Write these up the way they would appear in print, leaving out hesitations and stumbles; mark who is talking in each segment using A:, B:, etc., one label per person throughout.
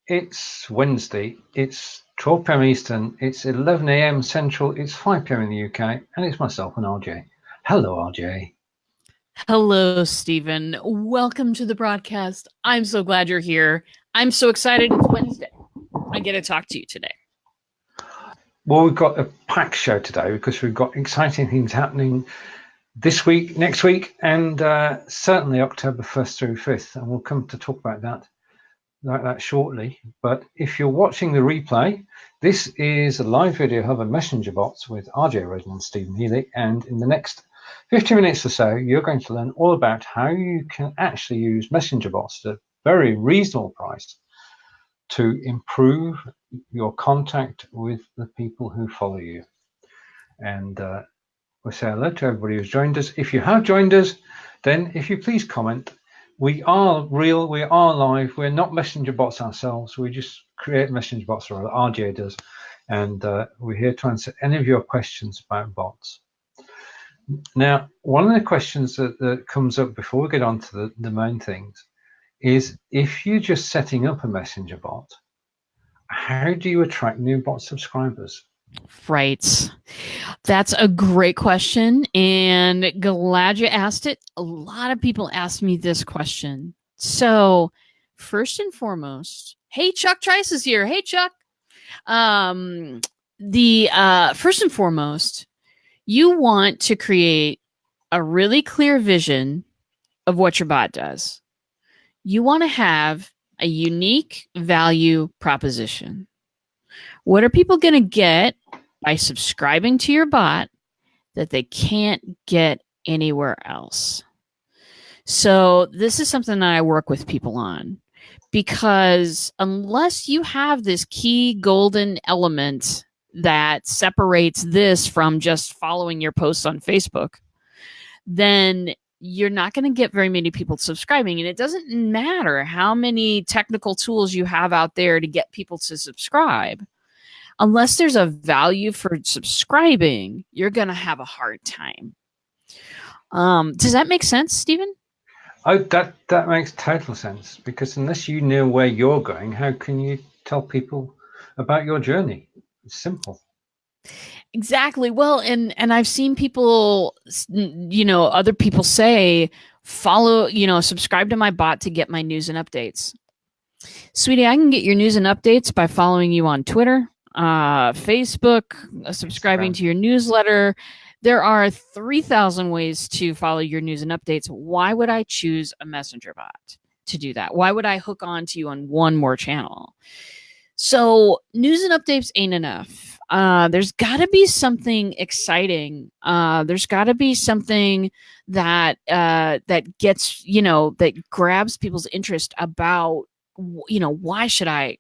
A: It's Wednesday. It's 12 p.m. Eastern. It's 11 a.m. Central. It's 5 p.m. in the UK. And it's myself and RJ. Hello, RJ.
B: Hello, Stephen. Welcome to the broadcast. I'm so glad you're here. I'm so excited it's Wednesday. I get to talk to you today.
A: Well, we've got a packed show today because we've got exciting things happening this week, next week, and certainly October 1st through 5th. And we'll come to talk about that shortly. But if you're watching the replay, this is a live video of a messenger bots with RJ Redden and Stephen Healey. And in the next 15 minutes or so, you're going to learn all about how you can actually use messenger bots at a very reasonable price to improve your contact with the people who follow you. And we'll say hello to everybody who's joined us. If you have joined us, then if you please comment. We are real, we are live, we're not messenger bots ourselves, we just create messenger bots, or RJ does, and we're here to answer any of your questions about bots. Now, one of the questions that comes up before we get on to the main things is, if you're just setting up a messenger bot, how do you attract new bot subscribers?
B: Right. That's a great question, and glad you asked it. A lot of people ask me this question. So, first and foremost, hey, Chuck Trice is here. Hey, Chuck. The first and foremost, you want to create a really clear vision of what your bot does. You want to have a unique value proposition. What are people going to get by subscribing to your bot that they can't get anywhere else? So this is something that I work with people on, because unless you have this key golden element that separates this from just following your posts on Facebook, then you're not going to get very many people subscribing. And it doesn't matter how many technical tools you have out there to get people to subscribe. Unless there's a value for subscribing, you're going to have a hard time. Does that make sense, Stephen?
A: Oh, that makes total sense, because unless you know where you're going, how can you tell people about your journey? It's simple.
B: Exactly. Well, and I've seen people, other people say, follow, subscribe to my bot to get my news and updates. Sweetie, I can get your news and updates by following you on Twitter, Facebook, subscribing to your newsletter. There are 3,000 ways to follow your news and updates. Why would I choose a messenger bot to do that? Why would I hook on to you on one more channel? So news and updates ain't enough. There's got to be something exciting. There's got to be something that gets, that grabs people's interest about, why should I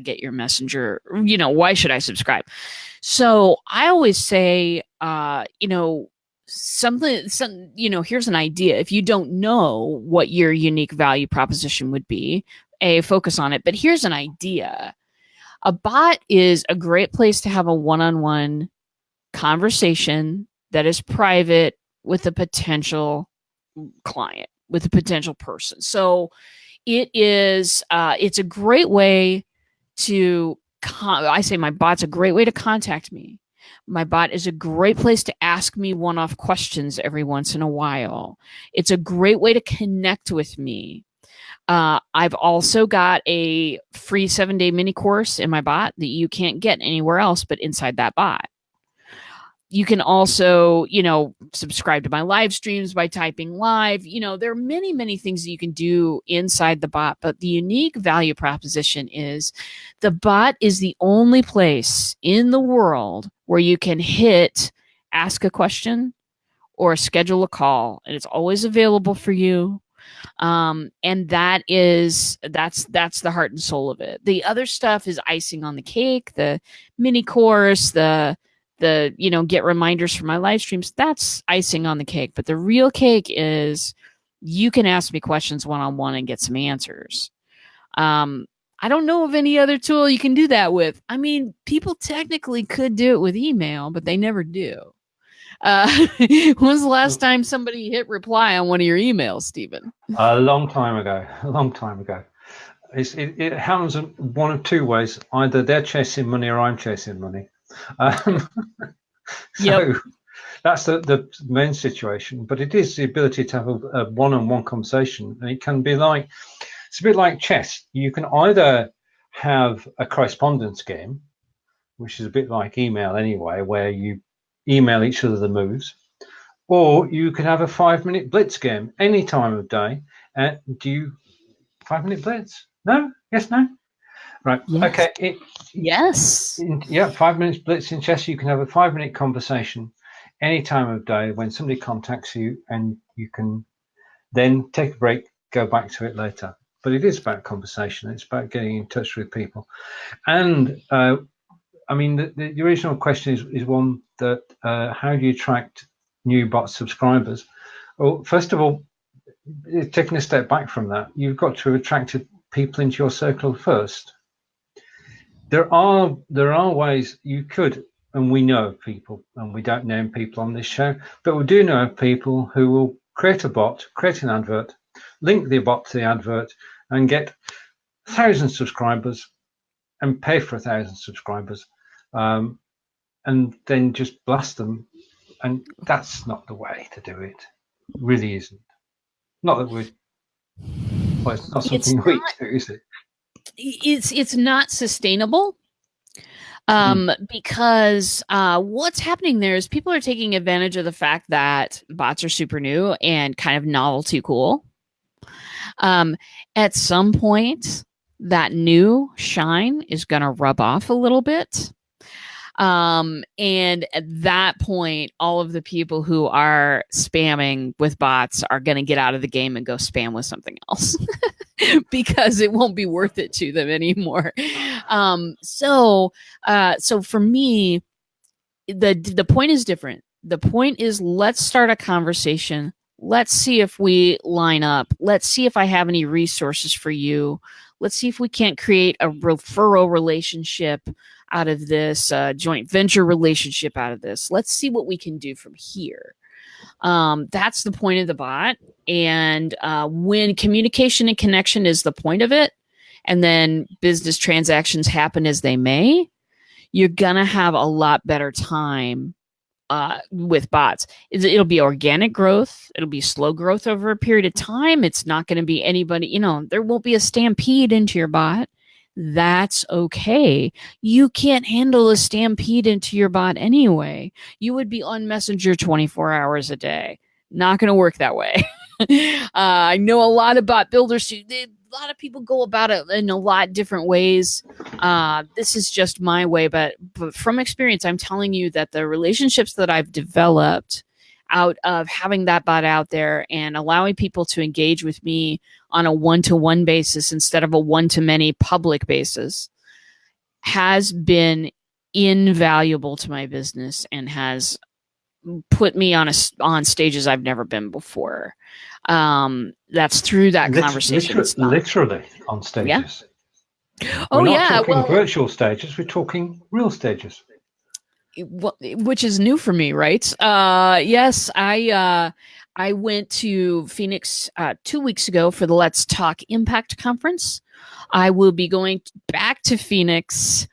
B: get your messenger? Why should I subscribe? So I always say, here's an idea. If you don't know what your unique value proposition would be, focus on it. But here's an idea. A bot is a great place to have a one-on-one conversation that is private with a potential client, with a potential person. So it's a great way to, I say my bot's a great way to contact me. My bot is a great place to ask me one-off questions every once in a while. It's a great way to connect with me. I've also got a free 7-day mini course in my bot that you can't get anywhere else but inside that bot. You can also, subscribe to my live streams by typing live. There are many, many things that you can do inside the bot, but the unique value proposition is the bot is the only place in the world where you can hit ask a question or schedule a call, and it's always available for you. And that's the heart and soul of it. The other stuff is icing on the cake, the mini course, the get reminders for my live streams. That's icing on the cake. But the real cake is you can ask me questions one-on-one and get some answers. I don't know of any other tool you can do that with. I mean, people technically could do it with email, but they never do. When's the last time somebody hit reply on one of your emails, Stephen?
A: A long time ago. It happens in one of two ways. Either they're chasing money or I'm chasing money. So that's the main situation. But it is the ability to have a one-on-one conversation. And it can be like, it's a bit like chess. You can either have a correspondence game, which is a bit like email anyway, where you email each other the moves, or you can have a 5-minute blitz game any time of day. Do you 5-minute blitz? No? Yes, no? Right.
B: Yes.
A: Okay.
B: Yes.
A: 5 minutes blitz in chess. You can have a 5-minute conversation any time of day when somebody contacts you, and you can then take a break, go back to it later. But it is about conversation. It's about getting in touch with people. And I mean, the original question is one that how do you attract new bot subscribers? Well, first of all, taking a step back from that, you've got to attract people into your circle first. There are ways you could, and we know of people, and we don't name people on this show, but we do know of people who will create a bot, create an advert, link the bot to the advert, and get 1,000 subscribers and pay for 1,000 subscribers, and then just blast them. And that's not the way to do it. It really isn't. Not that we're. Well, it's not something we do, is it?
B: It's not sustainable. Because what's happening there is people are taking advantage of the fact that bots are super new and kind of novelty cool. At some point, that new shine is going to rub off a little bit. And at that point, all of the people who are spamming with bots are going to get out of the game and go spam with something else because it won't be worth it to them anymore. So for me, the point is different. The point is, let's start a conversation. Let's see if we line up. Let's see if I have any resources for you. Let's see if we can't create a referral relationship out of this, joint venture relationship out of this. Let's see what we can do from here. That's the point of the bot. And when communication and connection is the point of it, and then business transactions happen as they may, you're going to have a lot better time with bots. It'll be organic growth. It'll be slow growth over a period of time. It's not going to be anybody, there won't be a stampede into your bot. That's okay. You can't handle a stampede into your bot anyway. You would be on Messenger 24 hours a day. Not going to work that way. I know a lot of bot builders who a lot of people go about it in a lot different ways. This is just my way, but from experience, I'm telling you that the relationships that I've developed out of having that bot out there and allowing people to engage with me on a one-to-one basis instead of a one-to-many public basis has been invaluable to my business and has put me on stages I've never been before. That's through that conversation.
A: Literally on stages.
B: Yeah.
A: We're not talking virtual stages. We're talking real stages.
B: Which is new for me, right? Yes, I went to Phoenix 2 weeks ago for the Let's Talk Impact Conference. I will be going back to Phoenix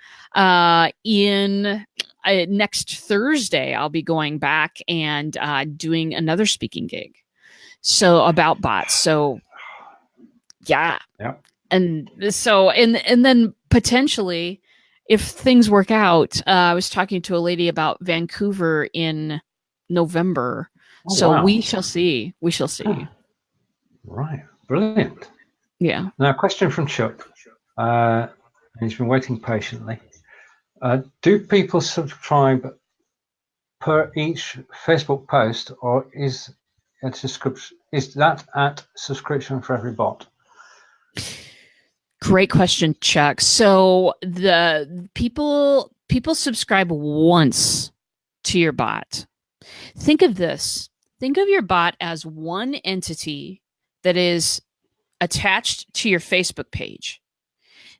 B: in next Thursday. I'll be going back and doing another speaking gig. So about bots. So yeah. And so and then potentially, if things work out, I was talking to a lady about Vancouver in November. Wow. We shall see. We shall see.
A: Right. Brilliant.
B: Yeah.
A: Now, a question from Chuck. And he's been waiting patiently. Do people subscribe per each Facebook post, or is that at subscription for every bot?
B: Great question, Chuck. So the people subscribe once to your bot. Think of this. Think of your bot as one entity that is attached to your Facebook page.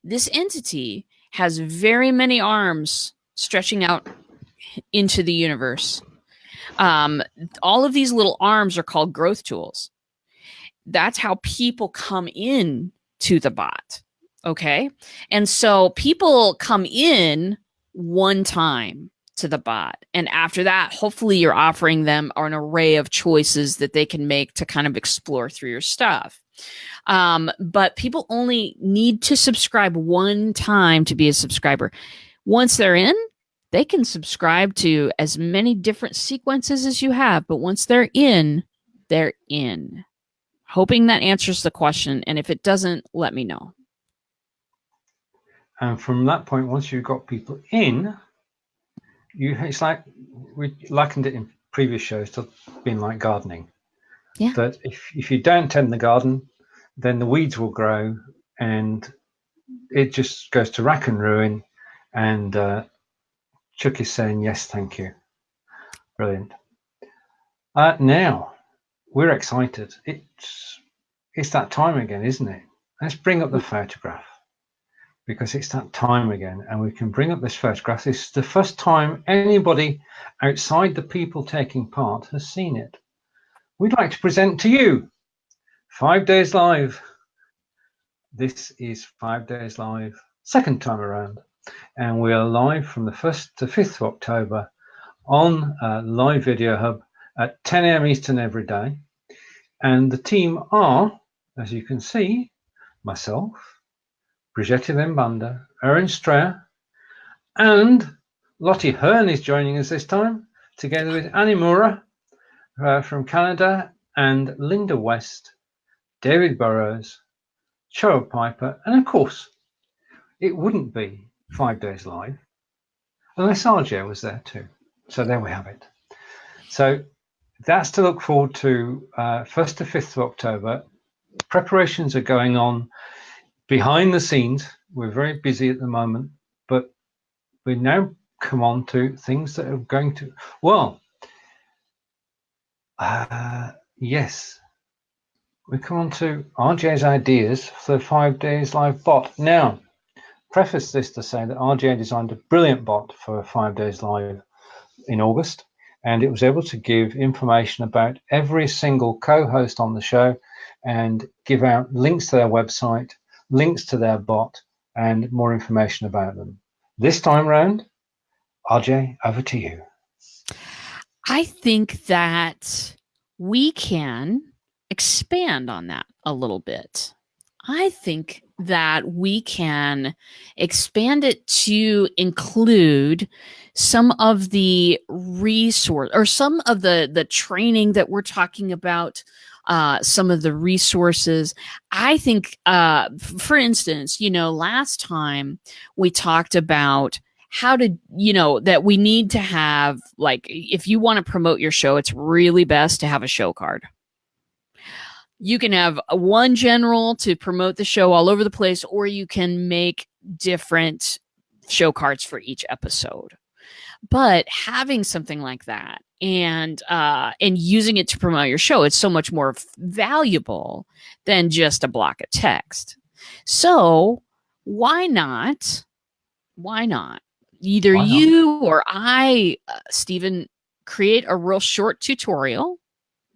B: This entity has very many arms stretching out into the universe. All of these little arms are called growth tools. That's how people come in to the bot. Okay. And so people come in one time to the bot. And after that, hopefully you're offering them an array of choices that they can make to kind of explore through your stuff. But people only need to subscribe one time to be a subscriber. Once they're in, they can subscribe to as many different sequences as you have. But once they're in, they're in. Hoping that answers the question. And if it doesn't, let me know.
A: And from that point, once you've got people in, it's like we likened it in previous shows to being like gardening.
B: Yeah.
A: That if you don't tend the garden, then the weeds will grow and it just goes to rack and ruin. And Chuck is saying, yes, thank you. Brilliant. Now, we're excited. It's that time again, isn't it? Let's bring up the photograph, because it's that time again, and we can bring up this photograph. This is the first time anybody outside the people taking part has seen it. We'd like to present to you 5 Days Live. This is 5 Days Live, second time around, and we are live from the 1st to 5th of October on Live Video Hub at 10 a.m. Eastern every day. And the team are, as you can see, myself, Brigitte Lembanda, Erin Strayer, and Lottie Hearn is joining us this time, together with Annie Mura from Canada, and Linda West, David Burrows, Cheryl Piper, and of course, it wouldn't be 5 Days Live unless RJ was there too. So there we have it. So that's to look forward to 1st to 5th of October. Preparations are going on behind the scenes. We're very busy at the moment, but we now come on to things that are going to, yes, we come on to RJ's ideas for the 5 Days Live bot. Now, preface this to say that RJ designed a brilliant bot for 5 Days Live in August, and it was able to give information about every single co-host on the show and give out links to their website, links to their bot, and more information about them. This time round, RJ, over to you.
B: I think that we can expand on that a little bit. I think that we can expand it to include some of the resource or some of the training that we're talking about, some of the resources. I think, for instance, last time we talked about how to, that we need to have, like, if you want to promote your show, it's really best to have a show card. You can have one general to promote the show all over the place, or you can make different show cards for each episode. But having something like that and using it to promote your show, it's so much more valuable than just a block of text. So why not? Either you or I, Stephen, create a real short tutorial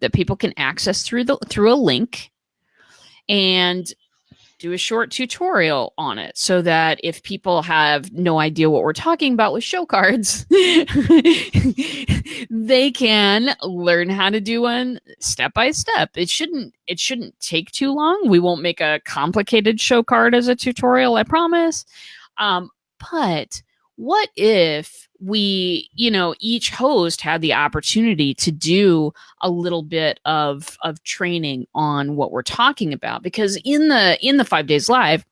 B: that people can access through a link, and do a short tutorial on it, so that if people have no idea what we're talking about with show cards, they can learn how to do one step by step. It shouldn't take too long. We won't make a complicated show card as a tutorial, I promise. But what if we, each host had the opportunity to do a little bit of training on what we're talking about? Because in the 5 Days Live,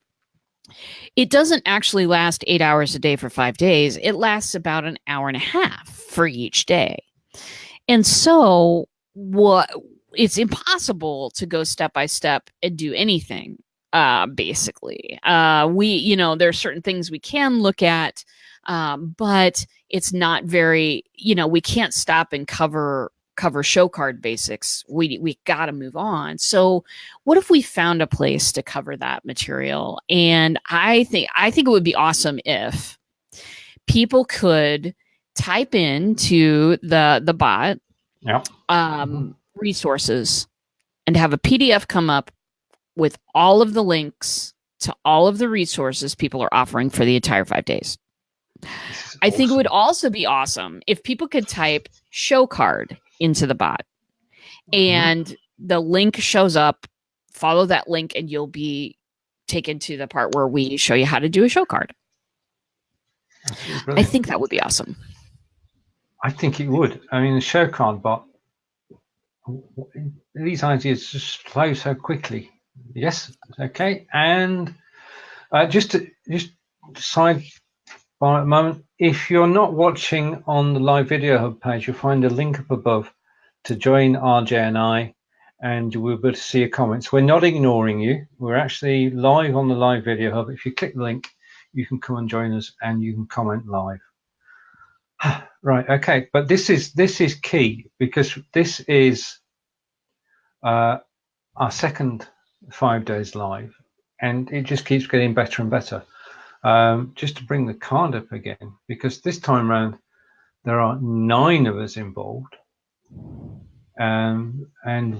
B: it doesn't actually last 8 hours a day for 5 days. It lasts about an hour and a half for each day. And so it's impossible to go step by step and do anything. Basically, there are certain things we can look at, but it's not very, we can't stop and cover show card basics. We got to move on. So what if we found a place to cover that material? And I think it would be awesome if people could type into the bot, resources, and have a PDF come up with all of the links to all of the resources people are offering for the entire 5 days. I think it would also be awesome if people could type show card into the bot and the link shows up, follow that link, and you'll be taken to the part where we show you how to do a show card. I think that would be awesome.
A: I think it would. I mean, the show card bot, these ideas just flow so quickly. Yes, okay. And just side by a moment, if you're not watching on the live video hub page, you'll find a link up above to join RJ and I, and you will be able to see your comments. We're not ignoring you. We're actually live on the live video hub. If you click the link, you can come and join us and you can comment live. Right, okay, but this is key, because this is our second 5 days live, and it just keeps getting better and better. Just to bring the card up again, because this time around there are 9 of us involved, and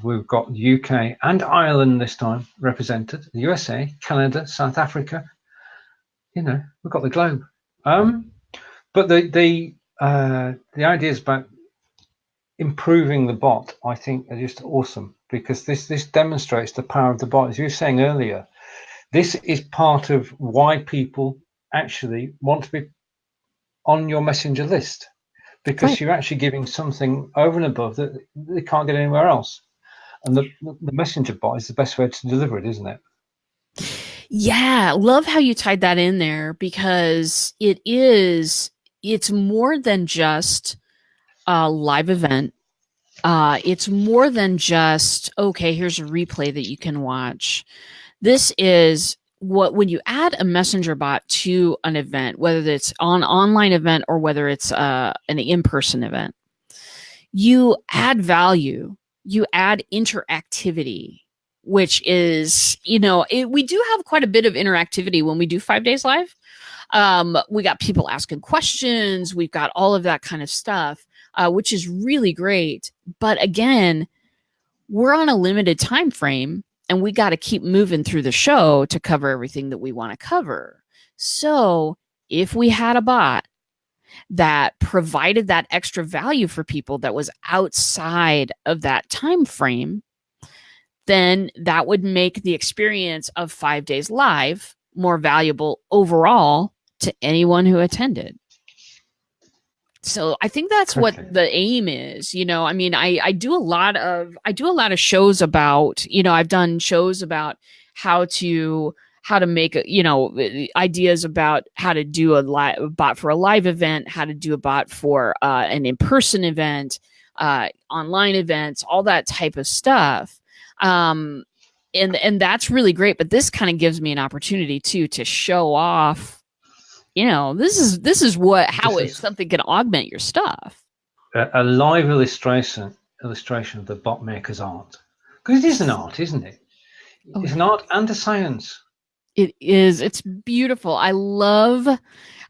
A: we've got UK and Ireland this time represented, the USA, Canada, South Africa. You know, we've got the globe. But the ideas about improving the bot, I think, are just awesome, because this demonstrates the power of the bot. As you were saying earlier, this is part of why people actually want to be on your messenger list, because you're actually giving something over and above that they can't get anywhere else. And the messenger bot is the best way to deliver it, isn't it?
B: Yeah, love how you tied that in there, because it's more than just a live event. It's more than just, okay, here's a replay that you can watch. This is when you add a messenger bot to an event, whether it's an online event or whether it's an in-person event, you add value, you add interactivity, which is, we do have quite a bit of interactivity when we do 5 days live. We got people asking questions. We've got all of that kind of stuff, which is really great. But again, we're on a limited time frame, and we got to keep moving through the show to cover everything that we want to cover. So if we had a bot that provided that extra value for people that was outside of that time frame, then that would make the experience of 5 days live more valuable overall to anyone who attended. So I think that's what the aim is. I mean, I do a lot of shows about, I've done shows about how to make, ideas about how to do a bot for a live event, how to do a bot for an in-person event, online events, all that type of stuff. And that's really great. But this kind of gives me an opportunity too, to show off, this is how something can augment your stuff.
A: A live illustration of the bot maker's art, because it is an art, isn't it? It's an art and a science.
B: It is. It's beautiful. I love.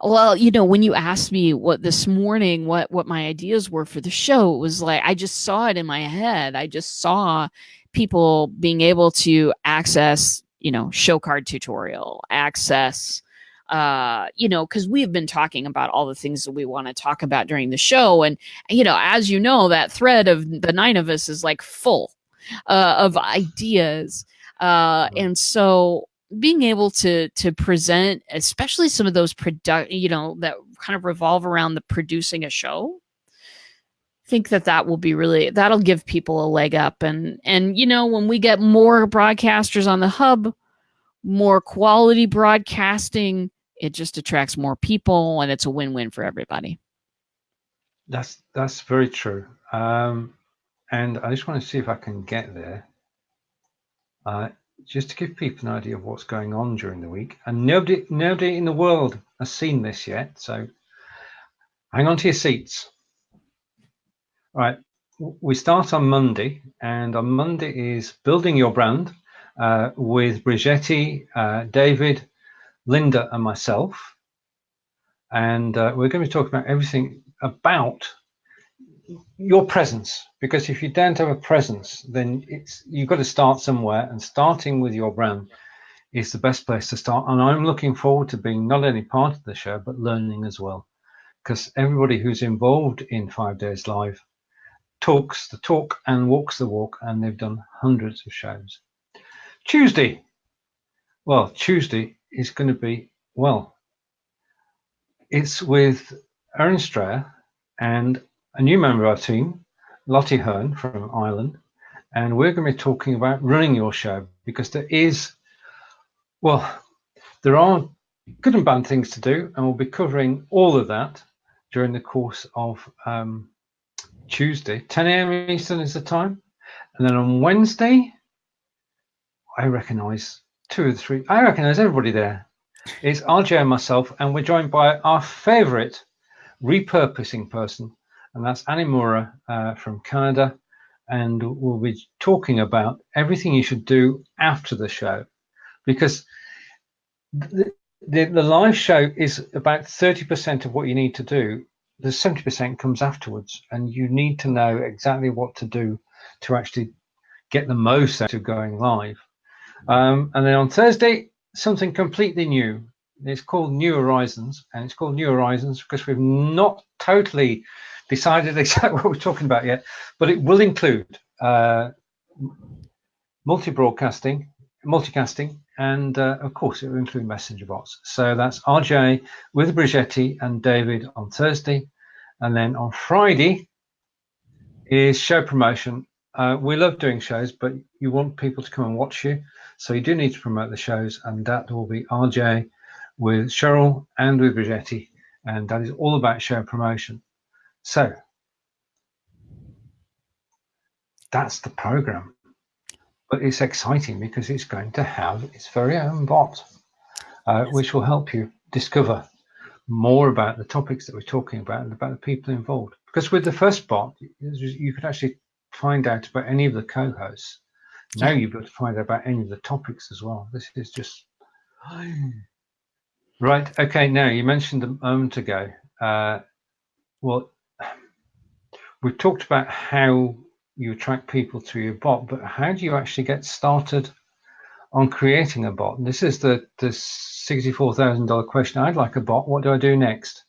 B: Well, when you asked me this morning what my ideas were for the show, it was like I just saw it in my head. I just saw people being able to access, show card tutorial, access. Because we have been talking about all the things that we want to talk about during the show. And, as you know, that thread of the 9 of us is like full of ideas. And so being able to present, especially some of those that kind of revolve around the producing a show, I think that will be that'll give people a leg up. And, when we get more broadcasters on the hub, more quality broadcasting, it just attracts more people, and it's a win-win for everybody.
A: That's very true. And I just want to see if I can get there, just to give people an idea of what's going on during the week. And nobody in the world has seen this yet, so hang on to your seats. All right, we start on Monday, and on Monday is Building Your Brand with Brigetti, David, Linda and myself, and we're going to be talking about everything about your presence, because if you don't have a presence, then you've got to start somewhere, and starting with your brand is the best place to start. And I'm looking forward to being not only part of the show, but learning as well. Because everybody who's involved in 5 Days Live talks the talk and walks the walk, and they've done hundreds of shows. Tuesday. Well, Tuesday is going to be, it's with Erin Strayer and a new member of our team, Lottie Hearn from Ireland. And we're going to be talking about running your show, because there are good and bad things to do, and we'll be covering all of that during the course of Tuesday. 10 a.m. Eastern is the time. And then on Wednesday, I recognise everybody there. It's RJ and myself, and we're joined by our favourite repurposing person, and that's Annie Mura from Canada. And we'll be talking about everything you should do after the show, because the live show is about 30% of what you need to do. The 70% comes afterwards, and you need to know exactly what to do to actually get the most out of going live. And then on Thursday, something completely new. It's called New Horizons, and it's called New Horizons because we've not totally decided exactly what we're talking about yet, but it will include multicasting, and of course it will include messenger bots. So that's RJ with Brigetti and David on Thursday, and then on Friday is show promotion. We love doing shows, but you want people to come and watch you, so you do need to promote the shows, and that will be RJ with Cheryl and with Brigetti, and that is all about show promotion. So that's the program, but it's exciting because it's going to have its very own bot, which will help you discover more about the topics that we're talking about and about the people involved. Because with the first bot, you could actually find out about any of the co-hosts. Now you'll be able to find out about any of the topics as well. This is just right. Okay, now you mentioned a moment ago. We've talked about how you attract people to your bot, but how do you actually get started on creating a bot? And this is the $64,000 question. I'd like a bot. What do I do next?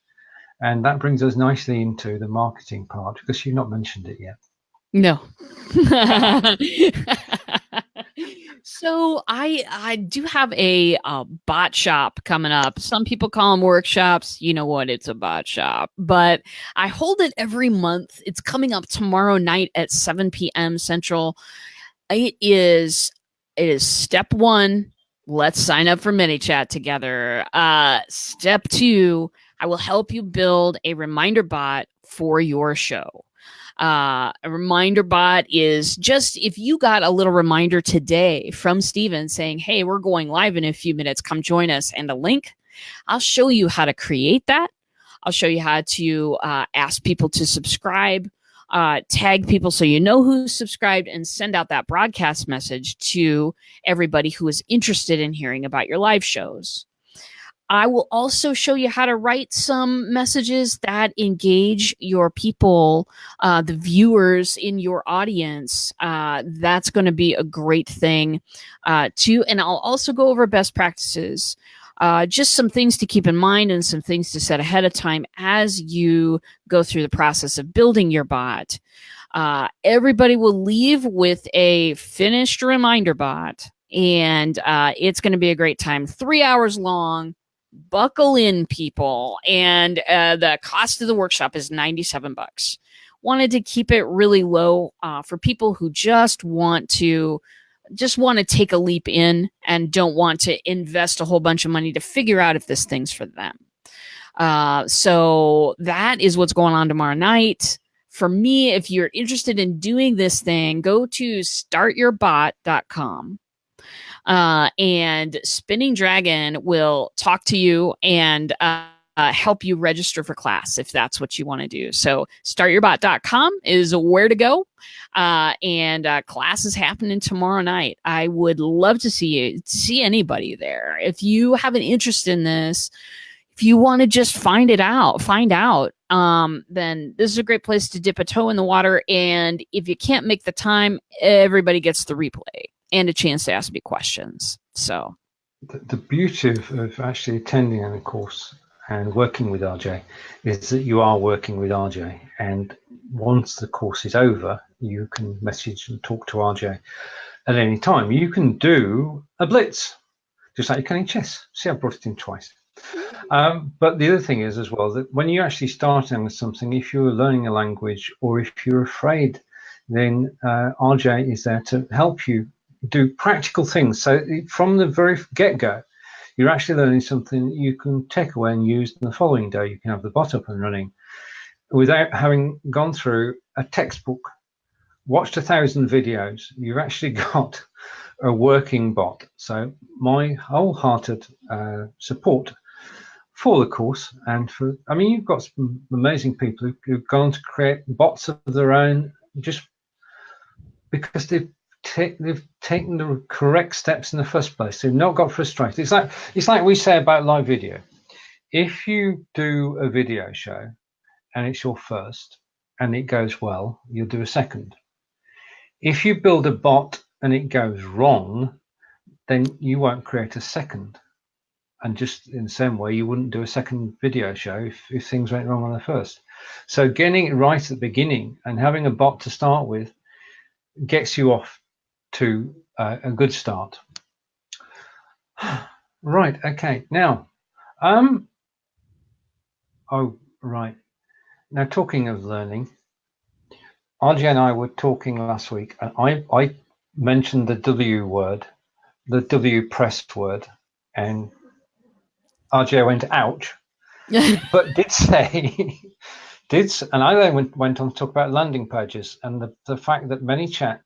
A: And that brings us nicely into the marketing part, because you've not mentioned it yet.
B: No. So I do have a bot shop coming up. Some people call them workshops. You know what? It's a bot shop. But I hold it every month. It's coming up tomorrow night at 7 p.m. Central. It is step 1. Let's sign up for ManyChat together. Step 2, I will help you build a reminder bot for your show. A reminder bot is just if you got a little reminder today from Steven saying, hey, we're going live in a few minutes, come join us, and a link, I'll show you how to create that. I'll show you how to ask people to subscribe, tag people so you know who's subscribed, and send out that broadcast message to everybody who is interested in hearing about your live shows. I will also show you how to write some messages that engage your people, the viewers in your audience. That's going to be a great thing too. And I'll also go over best practices, just some things to keep in mind and some things to set ahead of time as you go through the process of building your bot. Everybody will leave with a finished reminder bot, and it's going to be a great time. 3 hours long. Buckle in, people. And the cost of the workshop is $97. Wanted to keep it really low for people who just want to take a leap in and don't want to invest a whole bunch of money to figure out if this thing's for them. So that is what's going on tomorrow night. For me, if you're interested in doing this thing, go to startyourbot.com. And Spinning Dragon will talk to you and help you register for class if that's what you want to do. So startyourbot.com is where to go. And class is happening tomorrow night. I would love to see anybody there. If you have an interest in this, if you want to just find out, then this is a great place to dip a toe in the water. And if you can't make the time, everybody gets the replay and a chance to ask me questions. So
A: the beauty of actually attending a course and working with RJ is that you are working with RJ, and once the course is over, you can message and talk to RJ at any time. You can do a blitz, just like you can in chess. See, I brought it in twice. But the other thing is as well that when you're actually starting with something, if you're learning a language or if you're afraid, then RJ is there to help you do practical things. So from the very get-go, you're actually learning something that you can take away and use the following day. You can have the bot up and running without having gone through a textbook, watched 1,000 videos. You've actually got a working bot. So my wholehearted support for the course, and for, I mean, you've got some amazing people who've gone to create bots of their own just because they've taken the correct steps in the first place. They've not got frustrated. It's like we say about live video. If you do a video show and it's your first and it goes well, you'll do a second. If you build a bot and it goes wrong, then you won't create a second. And just in the same way, you wouldn't do a second video show if things went wrong on the first. So getting it right at the beginning and having a bot to start with gets you off to a good start. Right. Okay. Now, oh, right. Now, talking of learning, RJ and I were talking last week, and I mentioned the W word, the W pressed word, and RJ went, ouch, but did say, and I then went on to talk about landing pages and the fact that ManyChat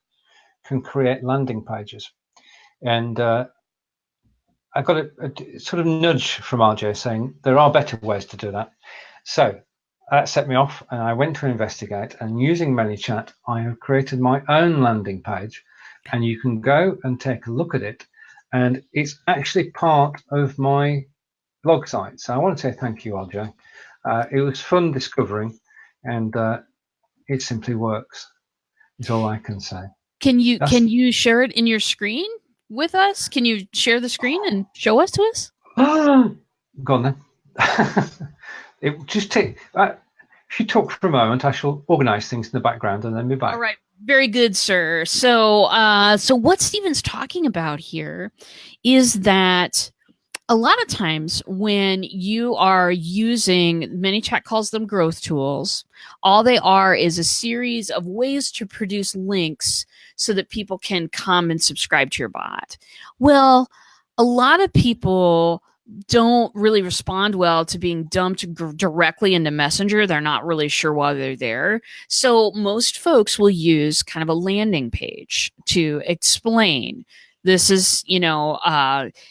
A: can create landing pages. And I got a sort of nudge from RJ saying there are better ways to do that. So that set me off, and I went to investigate, and using ManyChat, I have created my own landing page, and you can go and take a look at it. And it's actually part of my blog site. So I want to say thank you, RJ. It was fun discovering, and it simply works, is all I can say.
B: Can you share it in your screen with us? Can you share the screen and show us to us?
A: Go on then. It just take. If you talk for a moment, I shall organise things in the background and then be back.
B: All right. Very good, sir. So, so what Stephen's talking about here is that a lot of times when you are using, ManyChat calls them growth tools, all they are is a series of ways to produce links so that people can come and subscribe to your bot. Well, a lot of people don't really respond well to being dumped directly into Messenger. They're not really sure why they're there. So most folks will use kind of a landing page to explain, this is,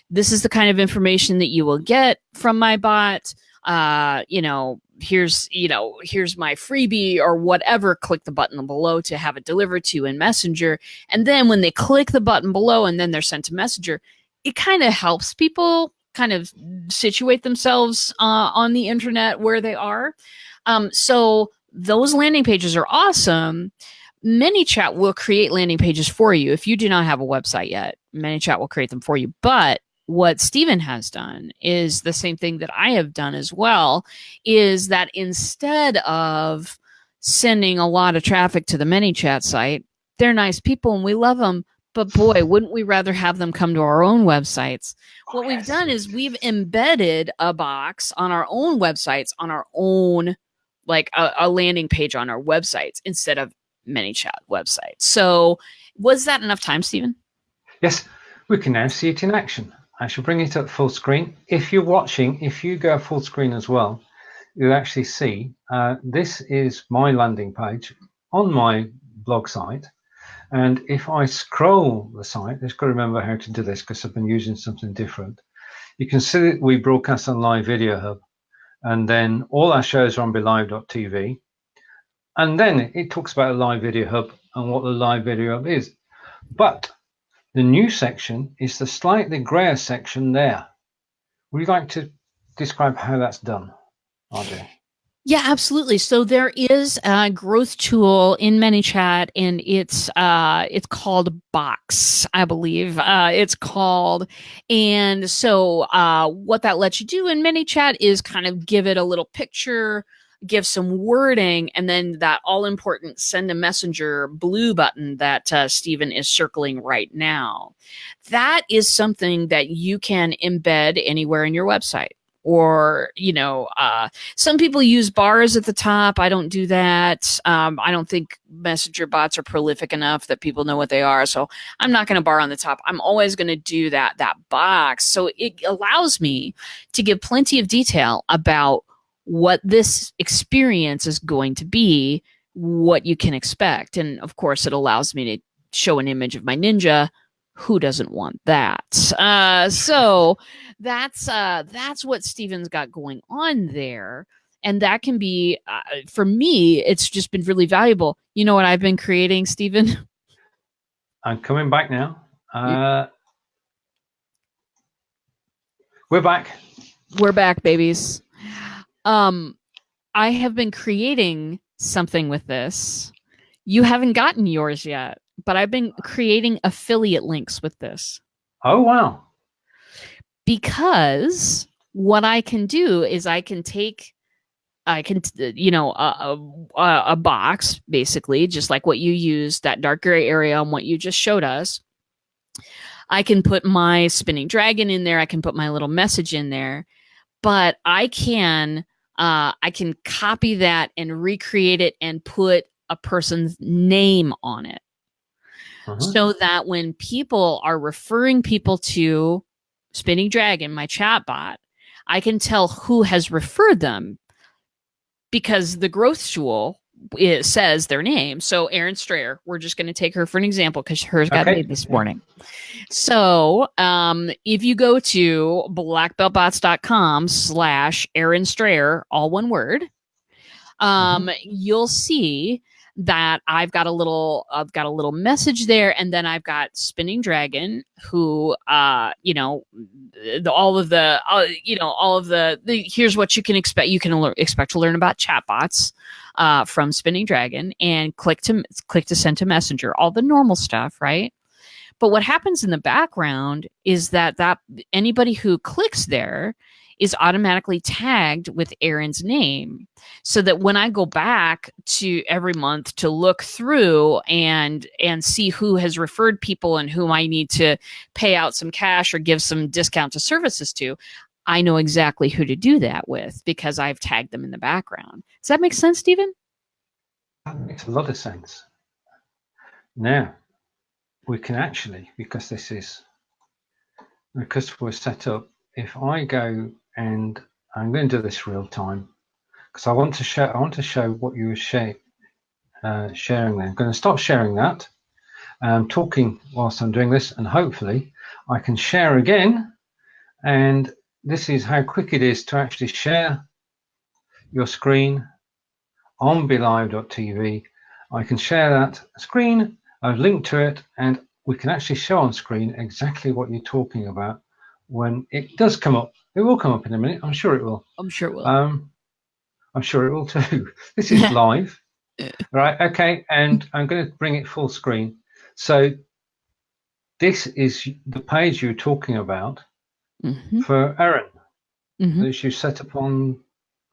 B: this is the kind of information that you will get from my bot. Here's my freebie or whatever. Click the button below to have it delivered to you in Messenger. And then when they click the button below and then they're sent to Messenger, it kind of helps people kind of situate themselves on the internet where they are. So those landing pages are awesome. ManyChat will create landing pages for you. If you do not have a website yet, ManyChat will create them for you. But what Stephen has done is the same thing that I have done as well, is that instead of sending a lot of traffic to the ManyChat site, they're nice people and we love them. But boy, wouldn't we rather have them come to our own websites? What we've done is we've embedded a box on our own websites, on our own, like a landing page on our websites instead of ManyChat website. So was that enough time, Stephen?
A: Yes, we can now see it in action. I shall bring it up full screen. If you're watching, if you go full screen as well, you'll actually see this is my landing page on my blog site. And if I scroll the site, let's got to remember how to do this because I've been using something different. You can see that we broadcast on Live Video Hub, and then all our shows are on BeLive.tv. And then it talks about a Live Video Hub and what the Live Video Hub is. But the new section is the slightly grayer section there. Would you like to describe how that's done, RJ?
B: Yeah, absolutely. So there is a growth tool in ManyChat, and it's called Box, I believe. It's called, and so what that lets you do in ManyChat is kind of give it a little picture, give some wording, and then that all important send a messenger blue button that Stephen is circling right now. That is something that you can embed anywhere in your website. Or, some people use bars at the top. I don't do that. I don't think messenger bots are prolific enough that people know what they are. So I'm not going to bar on the top. I'm always going to do that box. So it allows me to give plenty of detail about what this experience is going to be, what you can expect. And of course, it allows me to show an image of my ninja. Who doesn't want that? So that's what Steven's got going on there. And that can be, for me, it's just been really valuable. You know what I've been creating, Steven?
A: I'm coming back now. We're back.
B: We're back, babies. I have been creating something with this. You haven't gotten yours yet, but I've been creating affiliate links with this.
A: Oh, wow.
B: Because what I can do is I can a box, basically, just like what you used, that dark gray area on what you just showed us. I can put my spinning dragon in there. I can put my little message in there, but I can copy that and recreate it and put a person's name on it. So that when people are referring people to Spinning Dragon, my chatbot, I can tell who has referred them because the growth tool says their name. So Erin Strayer, we're just going to take her for an example because hers got made this morning. So if you go to blackbeltbots.com/Erin Strayer, all one word, you'll see that I've got a little message there, and then I've got Spinning Dragon, who here's what you can expect. You can expect to learn about chatbots from Spinning Dragon, and click to send to messenger, all the normal stuff, right? But what happens in the background is that anybody who clicks there is automatically tagged with Erin's name, so that when I go back to every month to look through and see who has referred people and whom I need to pay out some cash or give some discount to services to, I know exactly who to do that with because I've tagged them in the background. Does that make sense, Stephen?
A: That makes a lot of sense. Now, we can actually, because we're set up, if I go, and I'm going to do this real time because I want to show what you were sharing there. I'm going to stop sharing that. I'm talking whilst I'm doing this, and hopefully I can share again. And this is how quick it is to actually share your screen on BeLive.tv. I can share that screen. I've linked to it, and we can actually show on screen exactly what you're talking about when it does come up. It will come up in a minute. I'm sure it will.
B: I'm sure it will.
A: I'm sure it will too. This is live. Right. Okay. And I'm going to bring it full screen. So this is the page you're talking about for Erin that you set up on.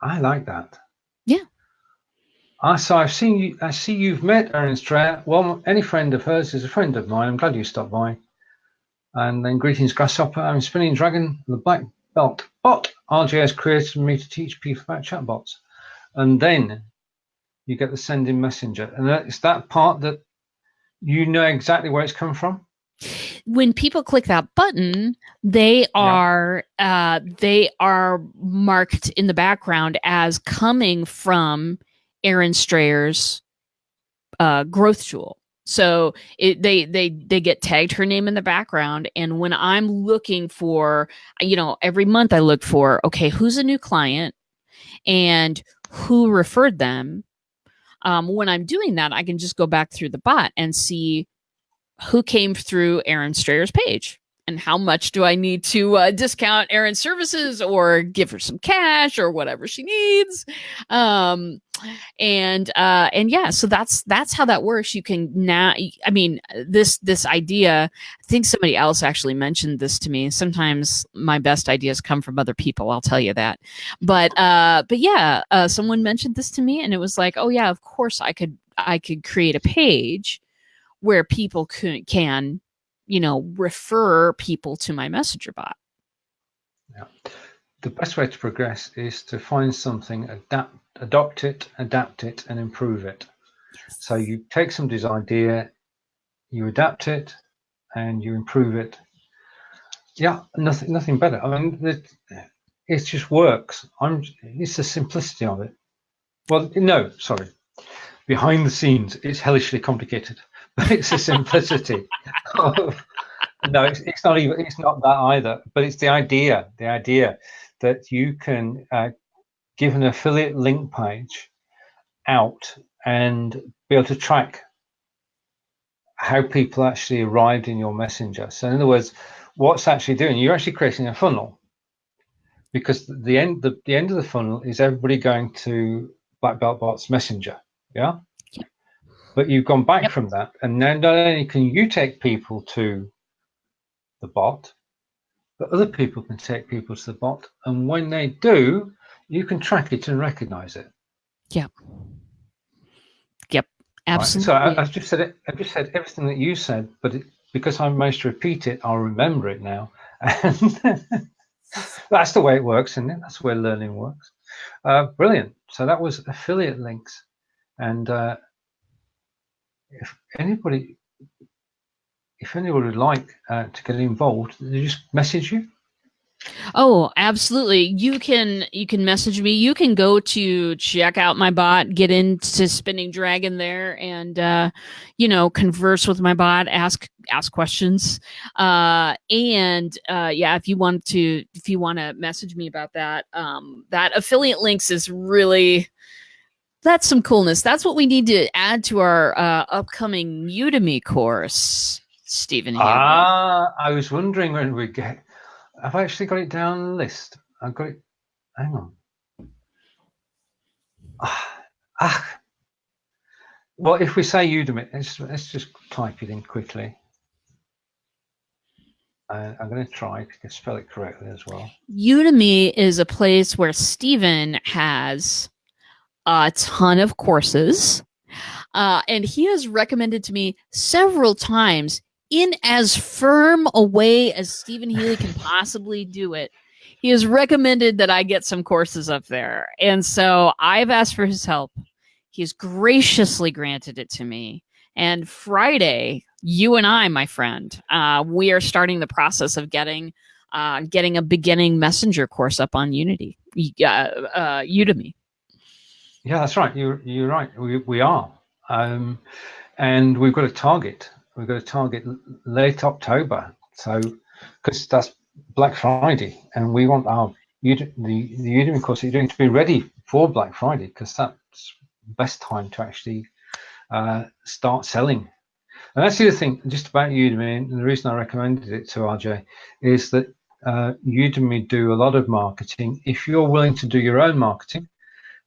A: I like that.
B: Yeah.
A: So I see you've met Erin Strayer. Well, any friend of hers is a friend of mine. I'm glad you stopped by. And then greetings, Grasshopper. I'm Spinning Dragon, the Black Belt bot. RJ has created me to teach people about chatbots. And then you get the sending messenger. And it's that part that you know exactly where it's come from.
B: When people click that button, they are marked in the background as coming from Erin Strayer's growth tool. So they get tagged her name in the background. And when I'm looking for, every month I look for, okay, who's a new client and who referred them. When I'm doing that, I can just go back through the bot and see who came through Erin Strayer's page. and how much do I need to discount Erin's services or give her some cash or whatever she needs. And yeah, so that's how that works. You can now, I mean, this idea, I think somebody else actually mentioned this to me. Sometimes my best ideas come from other people, I'll tell you that. But yeah, someone mentioned this to me, and it was like, oh yeah, of course I could create a page where people can refer people to my messenger bot.
A: Yeah. The best way to progress is to find something, adopt it, adapt it, and improve it.
B: Yes.
A: So you take somebody's idea, you adapt it, and you improve it. Yeah, nothing better. I mean, it just works. It's the simplicity of it. Well, no, sorry. Behind the scenes, it's hellishly complicated, but it's the simplicity of. No, it's not even. It's not that either. But it's the idea that you can give an affiliate link page out and be able to track how people actually arrived in your messenger. So in other words, what's actually doing, you're actually creating a funnel, because the end of the funnel is everybody going to Black Belt Bot's messenger. Yeah.
B: Yep.
A: But you've gone back
B: Yep.
A: from that, and now not only can you take people to the bot, but other people can take people to the bot, and when they do, you can track it and recognize it.
B: Yep. Yep. Absolutely.
A: Right. So I've just said it. I've just said everything that you said, but because I managed to repeat it, I'll remember it now. And that's the way it works, isn't it? That's the way learning works. Brilliant. So that was affiliate links, and if anybody would like to get involved, they just message you.
B: Oh, absolutely. You can message me. You can go to check out my bot, get into Spinning Dragon there, and converse with my bot, ask questions. Yeah, if you want to message me about that, that affiliate links is really, that's some coolness. That's what we need to add to our upcoming Udemy course, Stephen Healey.
A: I was wondering when we get. I've actually got it down on the list. I've got it. Hang on. Well, if we say Udemy, let's just type it in quickly. I'm going to try to spell it correctly as well.
B: Udemy is a place where Stephen has a ton of courses, and he has recommended to me several times, in as firm a way as Stephen Healey can possibly do it. He has recommended that I get some courses up there, and so I've asked for his help. He's graciously granted it to me. And Friday, you and I, my friend, we are starting the process of getting a beginning messenger course up on Udemy.
A: Yeah, that's right. You're right. We are, and we've got a target. We've got a target late October. So, because that's Black Friday, and we want the Udemy course that you're doing to be ready for Black Friday, because that's the best time to actually start selling. And that's the other thing just about Udemy, and the reason I recommended it to RJ is that Udemy do a lot of marketing. If you're willing to do your own marketing,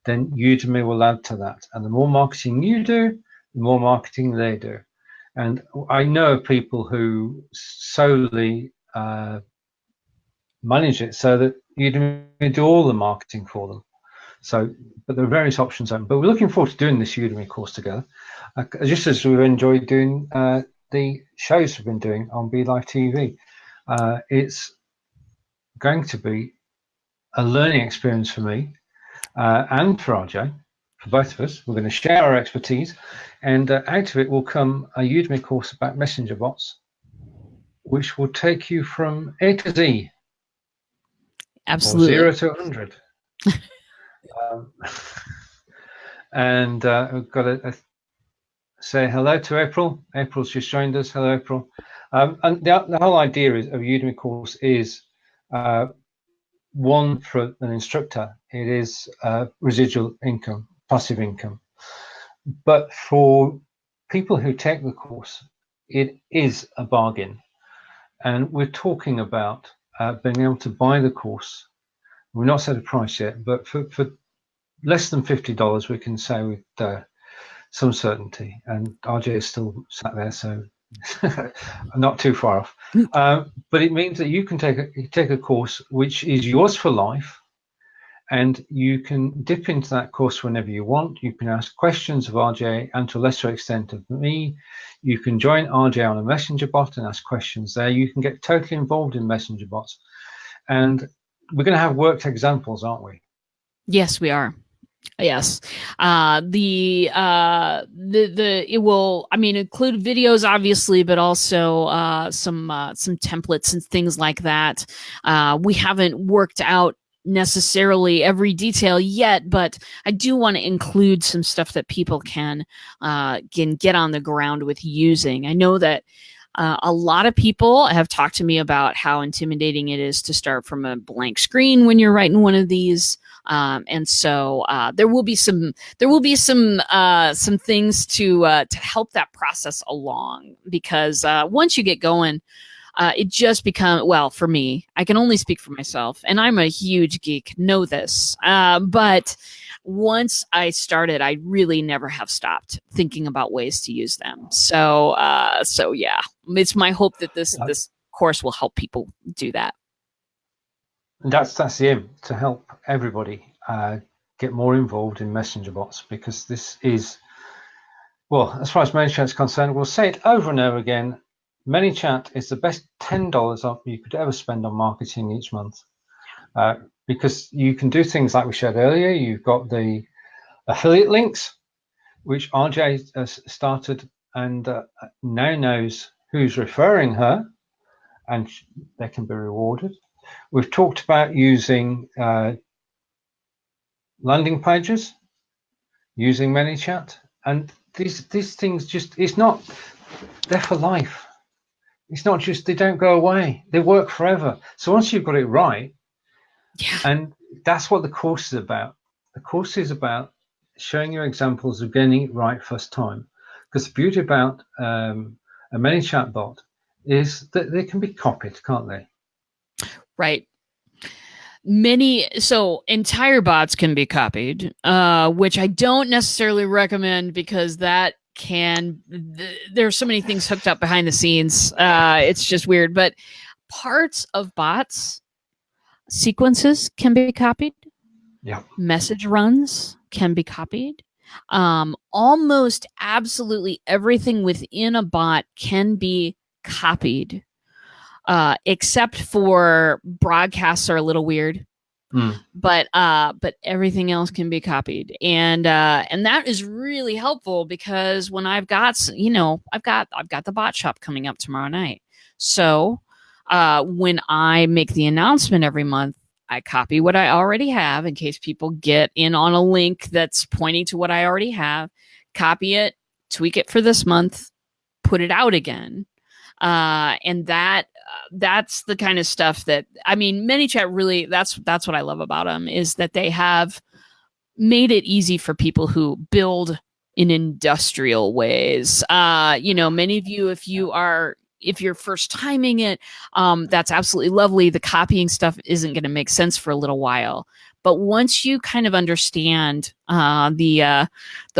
A: then Udemy will add to that. And the more marketing you do, the more marketing they do. And I know people who solely manage it so that Udemy do all the marketing for them. So, but there are various options open. But we're looking forward to doing this Udemy course together, just as we've enjoyed doing the shows we've been doing on Be Live TV. It's going to be a learning experience for me and for RJ, for both of us. We're going to share our expertise, and out of it will come a Udemy course about messenger bots, which will take you from A to Z.
B: Absolutely.
A: Or 0 to 100. And we've got to say hello to April. April's just joined us. Hello, April. And the whole idea of Udemy course is one, for an instructor, it is residual income, passive income. But for people who take the course, it is a bargain. and we're talking about being able to buy the course. We've not set a price yet, but for less than $50, we can say with some certainty. And RJ is still sat there, so I'm not too far off. But it means that you can take a course which is yours for life, and you can dip into that course whenever you want. You can ask questions of RJ, and to a lesser extent of me. You can join RJ on a messenger bot and ask questions there. You can get totally involved in messenger bots. And we're going to have worked examples, aren't we?
B: Yes, we are. Yes. It will, I mean, include videos, obviously, but also some templates and things like that. We haven't worked out necessarily every detail yet, but I do want to include some stuff that people can get on the ground with using. I know that a lot of people have talked to me about how intimidating it is to start from a blank screen when you're writing one of these. And so there will be some things to help that process along, because once you get going, it just becomes, well, for me, I can only speak for myself, and I'm a huge geek, know this. But once I started, I really never have stopped thinking about ways to use them. So yeah, it's my hope that this course will help people do that.
A: That's the aim, to help everybody get more involved in messenger bots, because this is, well, as far as ManyChat is concerned, we'll say it over and over again, ManyChat is the best $10 you could ever spend on marketing each month, because you can do things like we showed earlier. You've got the affiliate links, which RJ has started, and now knows who's referring her, and they can be rewarded. We've talked about using landing pages, using ManyChat, and these things they're for life. It's not just, they don't go away, they work forever. So once you've got it right,
B: yeah,
A: and that's what the course is about. The course is about showing you examples of getting it right first time. Because the beauty about a ManyChat bot is that they can be copied, can't they?
B: Right. So entire bots can be copied, which I don't necessarily recommend, because there's so many things hooked up behind the scenes. It's just weird, but parts of bots, sequences can be copied.
A: Yeah.
B: Message runs can be copied. Almost absolutely everything within a bot can be copied. Except for broadcasts are a little weird, but everything else can be copied, and that is really helpful, because when I've got the bot shop coming up tomorrow night, so when I make the announcement every month, I copy what I already have in case people get in on a link that's pointing to what I already have, copy it, tweak it for this month, put it out again. And that's the kind of stuff that, I mean, ManyChat really, that's what I love about them, is that they have made it easy for people who build in industrial ways. Many of you, if you're first timing it, that's absolutely lovely. The copying stuff isn't going to make sense for a little while. But once you kind of understand the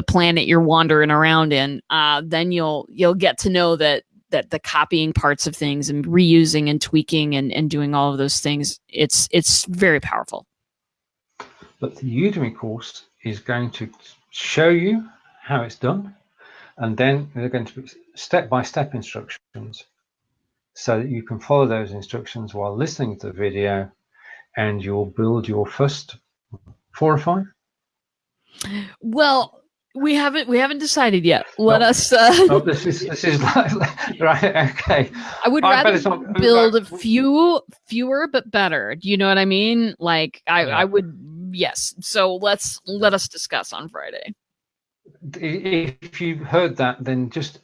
B: planet you're wandering around in, then you'll get to know that the copying parts of things and reusing and tweaking and doing all of those things, it's very powerful.
A: But the Udemy course is going to show you how it's done, and then they're going to be step-by-step instructions, so that you can follow those instructions while listening to the video, and you'll build your first 4 or 5.
B: Well, we haven't decided yet. Let us.
A: This is right. Okay.
B: I would rather build fewer but better. Do you know what I mean? Like I would. Yes. So let us discuss on Friday.
A: If you heard that, then just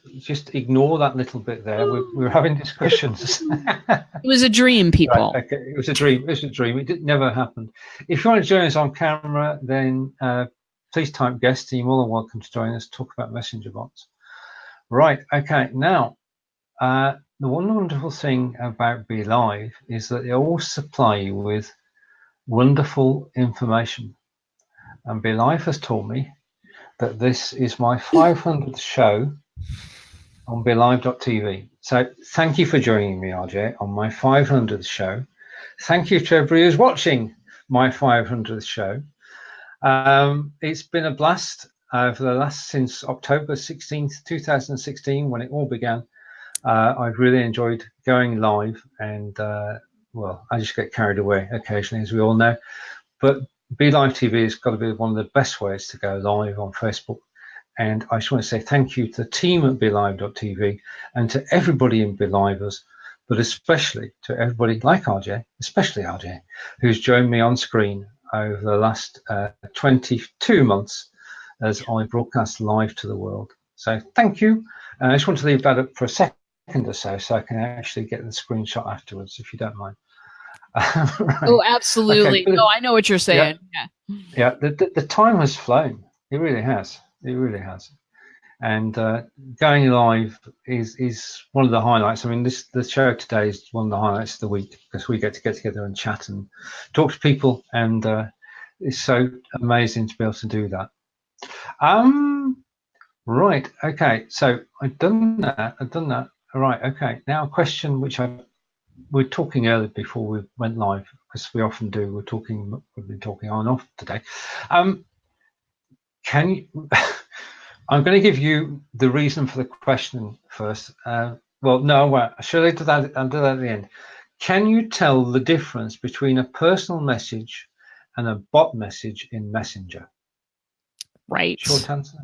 A: ignore that little bit there. We're having discussions.
B: It was a dream, people.
A: Right, okay. It was a dream. It never happened. If you want to join us on camera, then please type guest. You're more than welcome to join us. Talk about messenger bots. Right. Okay. Now, the one wonderful thing about Be Live is that they all supply you with wonderful information. And Be Live has told me that this is my 500th show on BeLive.tv. So thank you for joining me, RJ, on my 500th show. Thank you to everybody who's watching my 500th show. It's been a blast for the last since October 16th, 2016, when it all began. I've really enjoyed going live, and well, I just get carried away occasionally, as we all know. But Be Live TV has got to be one of the best ways to go live on Facebook. And I just want to say thank you to the team at BeLive.tv and to everybody in BeLivers, but especially to everybody like RJ, especially RJ, who's joined me on screen over the last 22 months as I broadcast live to the world. So thank you. And I just want to leave that up for a second or so I can actually get the screenshot afterwards, if you don't mind.
B: Right. Oh, absolutely. Okay, no, I know what you're saying.
A: Yeah. The time has flown. It really has. It really has. And going live is one of the highlights. I mean, the show today is one of the highlights of the week because we get together and chat and talk to people, and it's so amazing to be able to do that. Right. Okay. So I've done that. Right. Okay. Now a question which we're talking earlier before we went live, because we often do. We've been talking on and off today. Can you? I'm going to give you the reason for the question first. Well, no, wait, should I do that? I'll do that at the end. Can you tell the difference between a personal message and a bot message in Messenger?
B: Right.
A: Short answer.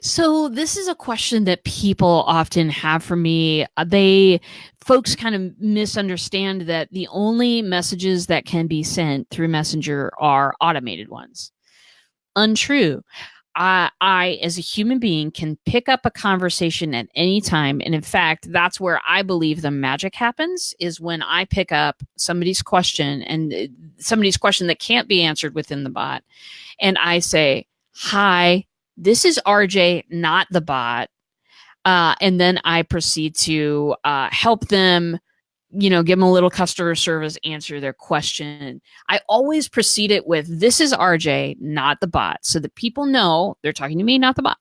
B: So this is a question that people often have for me. Folks kind of misunderstand that the only messages that can be sent through Messenger are automated ones. Untrue. I, as a human being, can pick up a conversation at any time. And in fact, that's where I believe the magic happens, is when I pick up somebody's question that can't be answered within the bot. And I say, hi, this is RJ, not the bot. And then I proceed to help them, give them a little customer service, answer their question. I always proceed it with, this is RJ, not the bot, so that people know they're talking to me, not the bot.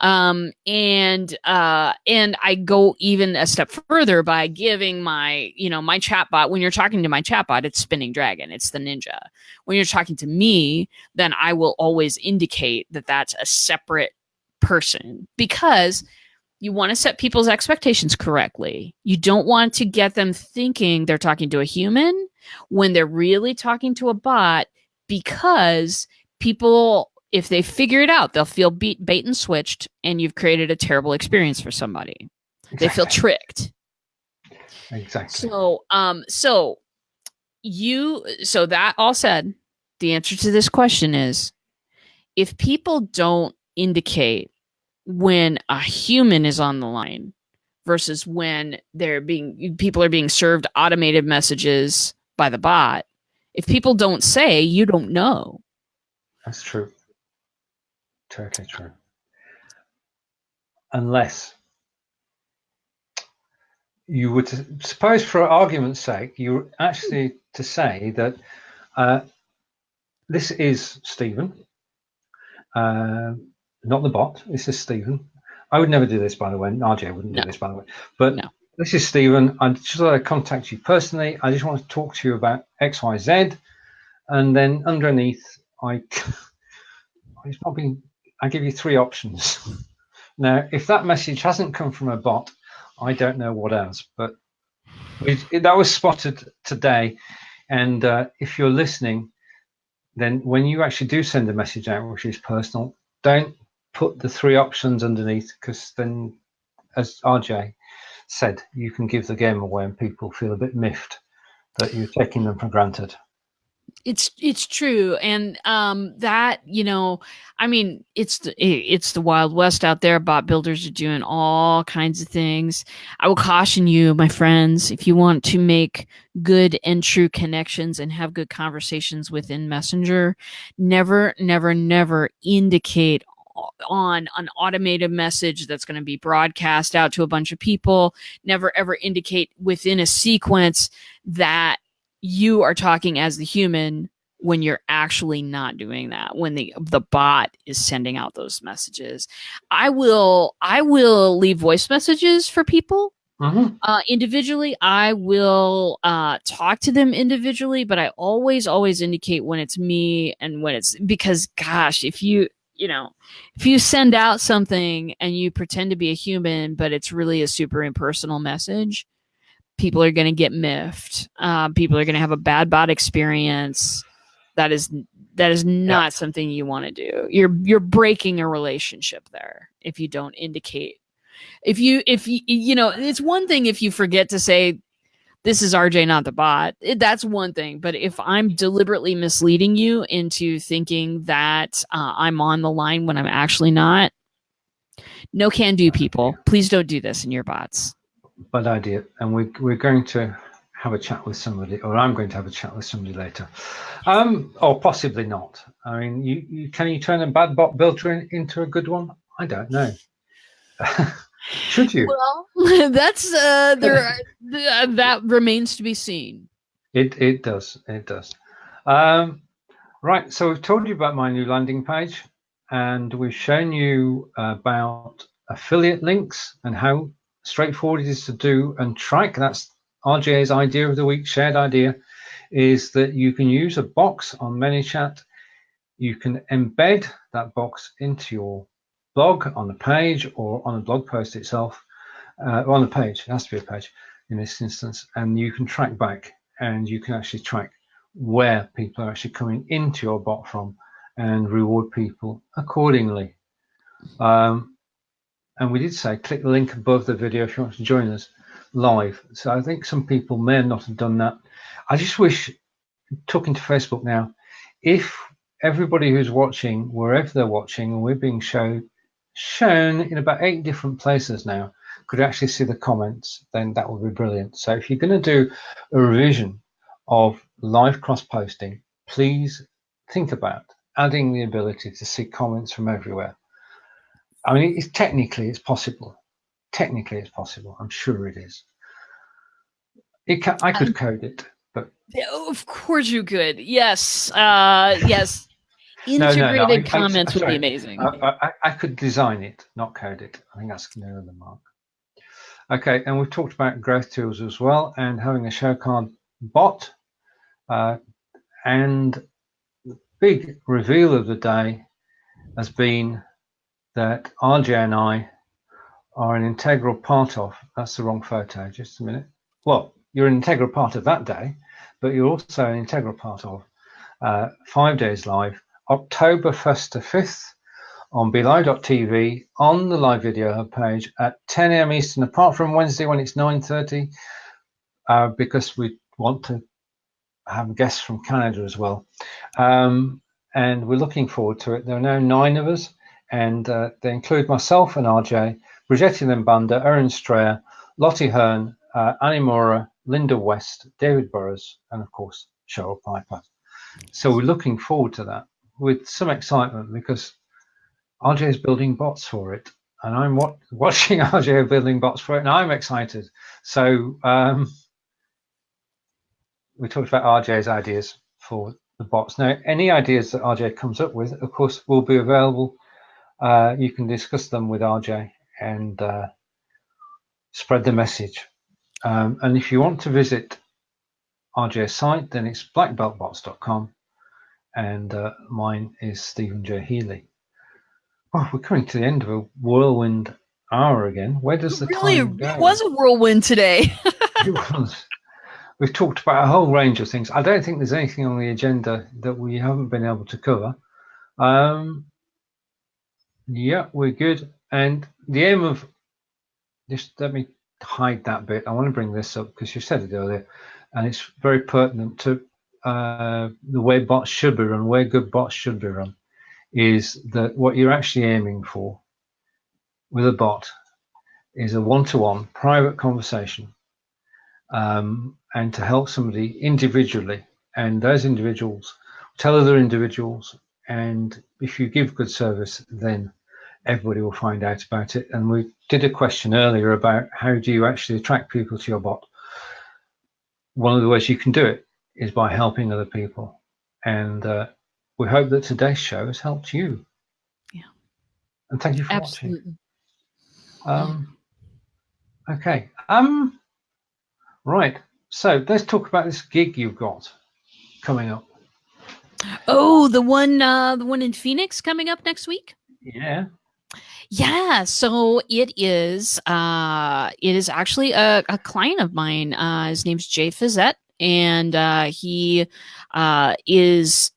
B: And I go even a step further by giving my chat bot. When you're talking to my chat bot, it's Spinning Dragon. It's the ninja. When you're talking to me, then I will always indicate that that's a separate person, because you want to set people's expectations correctly. You don't want to get them thinking they're talking to a human when they're really talking to a bot, because people, if they figure it out, they'll feel bait and switched, and you've created a terrible experience for somebody. Exactly. They feel tricked.
A: Exactly.
B: So that all said, the answer to this question is, if people don't indicate when a human is on the line versus when people are being served automated messages by the bot, if people don't say, you don't know.
A: That's true. Totally true. Unless you would suppose, for argument's sake, you were actually to say that this is Stephen, not the bot. This is Stephen. I would never do this, by the way. RJ wouldn't do this, by the way. But no. This is Stephen. I just want to contact you personally. I just want to talk to you about X, Y, Z. And then underneath, I give you 3 options. Now, if that message hasn't come from a bot, I don't know what else. But that was spotted today. And if you're listening, then when you actually do send a message out, which is personal, don't put the 3 options underneath, because then, as RJ said, you can give the game away and people feel a bit miffed that you're taking them for granted.
B: It's true. And that, I mean, it's the Wild West out there. Bot builders are doing all kinds of things. I will caution you, my friends, if you want to make good and true connections and have good conversations within Messenger, never indicate on an automated message that's going to be broadcast out to a bunch of people. Never ever indicate within a sequence that you are talking as the human when you're actually not doing that, when the bot is sending out those messages. I will leave voice messages for people individually. I will talk to them individually, but I always indicate when it's me and when it's, because gosh, if you send out something and you pretend to be a human, but it's really a super impersonal message, people are going to get miffed. People are going to have a bad bot experience. That is not something you want to do. You're breaking a relationship there if you don't indicate. If you it's one thing if you forget to say this is RJ, not the bot. That's one thing. But if I'm deliberately misleading you into thinking that I'm on the line when I'm actually not, no can do, people. Please don't do this in your bots.
A: Bad idea. And we're going to have a chat with somebody, or I'm going to have a chat with somebody later, or possibly not. I mean, can you turn a bad bot builder into a good one? I don't know. Should you?
B: Well, that's that remains to be seen.
A: It does. Right. So we've told you about my new landing page, and we've shown you about affiliate links and how straightforward it is to do and track. That's RJ's idea of the week, shared idea, is that you can use a box on ManyChat. You can embed that box into your blog on the page or on a blog post itself, on the page. It has to be a page in this instance, and you can track back, and you can actually track where people are actually coming into your bot from and reward people accordingly. And we did say click the link above the video if you want to join us live. So I think some people may not have done that. I just wish, talking to Facebook now, if everybody who's watching, wherever they're watching, and we're being shown in about 8 different places now, could actually see the comments, then that would be brilliant. So if you're going to do a revision of live cross-posting, please think about adding the ability to see comments from everywhere. I mean, technically it's possible. Technically it's possible. I'm sure it is. I could code it, but
B: of course you could. Yes. Yes. Integrated comments would be amazing.
A: I could design it, not code it. I think that's nearer the mark. Okay, and we've talked about growth tools as well, and having a show card bot. And the big reveal of the day has been that RJ and I are an integral part of, that's the wrong photo, just a minute. Well, you're an integral part of that day, but you're also an integral part of 5 days live, October 1st to 5th on BeLive.tv on the live video page at 10 a.m. Eastern, apart from Wednesday when it's 9:30, because we want to have guests from Canada as well. And we're looking forward to it. There are now 9 of us, and they include myself and RJ, Brigitte Limbanda, Erin Strayer, Lottie Hearn, Annie Mora, Linda West, David Burrows, and of course, Cheryl Piper. So we're looking forward to that with some excitement, because RJ is building bots for it, and I'm watching RJ building bots for it, and I'm excited. So we talked about RJ's ideas for the bots. Now, any ideas that RJ comes up with, of course, will be available. You can discuss them with RJ and spread the message. And if you want to visit RJ's site, then it's blackbeltbots.com, and mine is Stephen J. Healey. Oh, we're coming to the end of a whirlwind hour again. Where does the time go?
B: It was a whirlwind today.
A: It was. We've talked about a whole range of things. I don't think there's anything on the agenda that we haven't been able to cover. Yeah, we're good. And the aim of, just let me hide that bit. I want to bring this up because you said it earlier, and it's very pertinent to the way bots should be run, where good bots should be run, is that what you're actually aiming for with a bot is a one-to-one private conversation, and to help somebody individually, and those individuals tell other individuals, and if you give good service, then everybody will find out about it. And we did a question earlier about how do you actually attract people to your bot. One of the ways you can do it is by helping other people. And we hope that today's show has helped you.
B: Yeah.
A: And thank you for
B: Absolutely.
A: watching. Okay. Right. So let's talk about this gig you've got coming up.
B: Oh, the one in Phoenix coming up next week?
A: Yeah.
B: Yeah, so it is actually a client of mine. His name's Jay Fizzette, and he is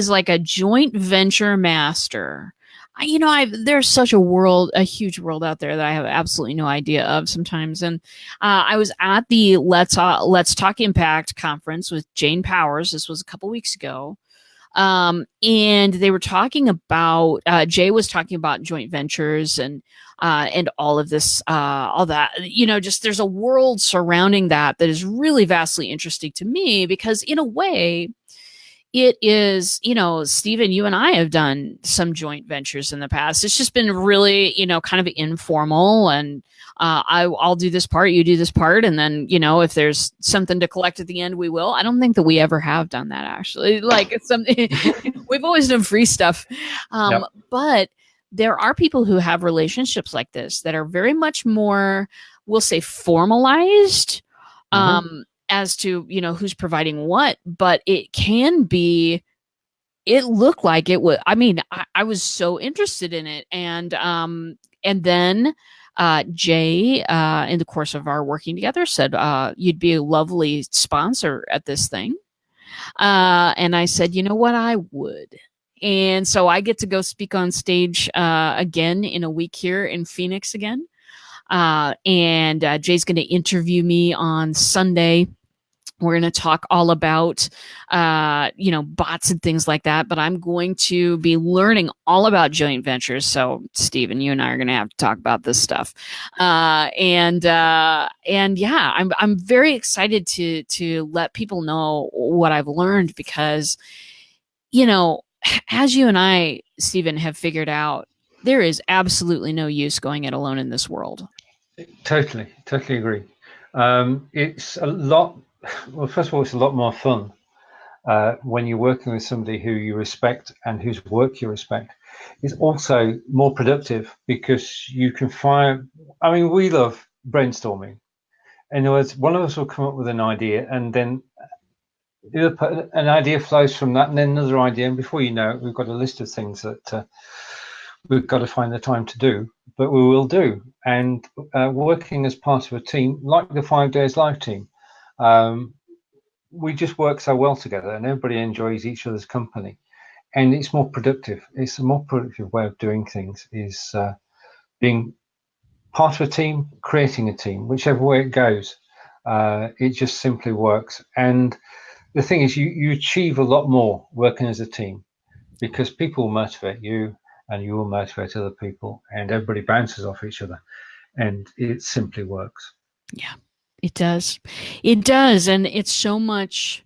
B: like a joint venture master. There's such a huge world out there that I have absolutely no idea of sometimes. And I was at the Let's Talk Impact conference with Jane Powers. This was a couple weeks ago. And they were talking about Jay was talking about joint ventures and all of this, all that, just there's a world surrounding that is really vastly interesting to me, because in a way it is, Stephen, you and I have done some joint ventures in the past. It's just been really, kind of informal, and I'll do this part, you do this part, and then, if there's something to collect at the end, we will. I don't think that we ever have done that, actually. Like, it's something we've always done free stuff.
A: Yep.
B: But there are people who have relationships like this that are very much more, we'll say, formalized. As to, who's providing what, but it looked like it was, I was so interested in it. And then Jay, in the course of our working together, said, you'd be a lovely sponsor at this thing. And I said, you know what, I would. And so I get to go speak on stage again in a week here in Phoenix again. And Jay's going to interview me on Sunday. We're going to talk all about, bots and things like that. But I'm going to be learning all about joint ventures. So, Stephen, you and I are going to have to talk about this stuff. And yeah, I'm very excited to let people know what I've learned, because, as you and I, Stephen, have figured out, there is absolutely no use going it alone in this world.
A: Totally agree. It's a lot. Well, first of all, it's a lot more fun when you're working with somebody who you respect and whose work you respect. It's also more productive because you can find. We love brainstorming. In other words, one of us will come up with an idea, and then an idea flows from that, and then another idea, and before you know it, we've got a list of things that we've got to find the time to do, but we will do. And working as part of a team, like the 5 Days Live team, we just work so well together, and everybody enjoys each other's company, and it's more productive. It's a more productive way of doing things, is being part of a team, creating a team, whichever way it goes. It just simply works. And the thing is, you achieve a lot more working as a team, because people will motivate you and you will motivate other people, and everybody bounces off each other, and it simply works.
B: Yeah, it does. It does. And it's so much,